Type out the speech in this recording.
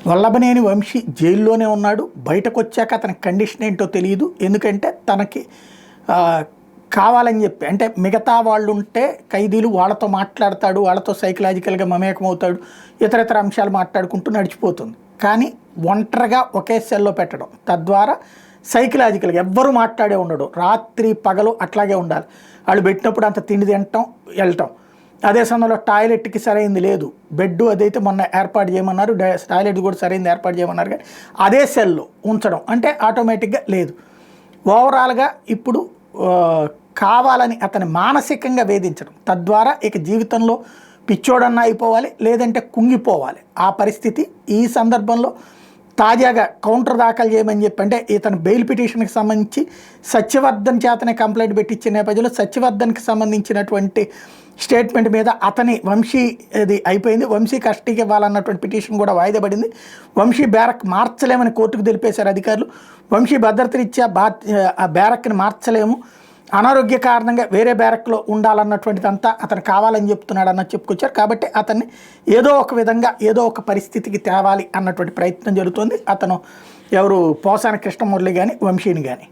వల్లభనేని వంశీ జైల్లోనే ఉన్నాడు. బయటకు వచ్చాక అతని కండిషన్ ఏంటో తెలియదు. ఎందుకంటే తనకి కావాలని చెప్పి, అంటే మిగతా వాళ్ళు ఉంటే ఖైదీలు వాళ్ళతో మాట్లాడతాడు, వాళ్ళతో సైకలాజికల్గా మమేకమవుతాడు, ఇతర అంశాలు మాట్లాడుకుంటూ నడిచిపోతుంది. కానీ ఒంటరిగా ఒకే సెల్లో పెట్టడం, తద్వారా సైకలాజికల్గా ఎవ్వరూ మాట్లాడే ఉండడు. రాత్రి పగలు అట్లాగే ఉండాలి. వాళ్ళు పెట్టినప్పుడు అంత తిండి తినటం, వెళ్ళటం. అదే సమయంలో టాయిలెట్కి సరైనది లేదు. బెడ్ అదైతే మొన్న ఏర్పాటు చేయమన్నారు, టాయిలెట్ కూడా సరైనది ఏర్పాటు చేయమన్నారు. కానీ అదే సెల్లో ఉంచడం అంటే ఆటోమేటిక్గా లేదు. ఓవరాల్గా ఇప్పుడు కావాలని అతని మానసికంగా వేధించడం, తద్వారా ఇక జీవితంలో పిచ్చోడన్నా అయిపోవాలి, లేదంటే కుంగిపోవాలి ఆ పరిస్థితి. ఈ సందర్భంలో తాజాగా కౌంటర్ దాఖలు చేయమని చెప్పి, అంటే ఇతను బెయిల్ పిటిషన్కి సంబంధించి సత్యవర్ధన్ చేతనే కంప్లైంట్ పెట్టించిన నేపథ్యంలో సత్యవర్ధన్కి సంబంధించినటువంటి స్టేట్మెంట్ మీద అతని వంశీ అది అయిపోయింది. వంశీ కస్టడీకి ఇవ్వాలన్నటువంటి పిటిషన్ కూడా వాయిదా పడింది. వంశీ బ్యారక్ మార్చలేమని కోర్టుకు తెలిపేశారు అధికారులు. వంశీ భద్రతరీత్యా ఆ బ్యారక్ని మార్చలేము, అనారోగ్య కారణంగా వేరే బ్యారక్లో ఉండాలన్నటువంటిదంతా అతను కావాలని చెప్తున్నాడు అన్నది చెప్పుకొచ్చారు. కాబట్టి అతన్ని ఏదో ఒక విధంగా ఏదో ఒక పరిస్థితికి తేవాలి అన్నటువంటి ప్రయత్నం జరుగుతుంది. అతను ఎవరు పోసాని కృష్ణమురళి కానీ వంశీని కానీ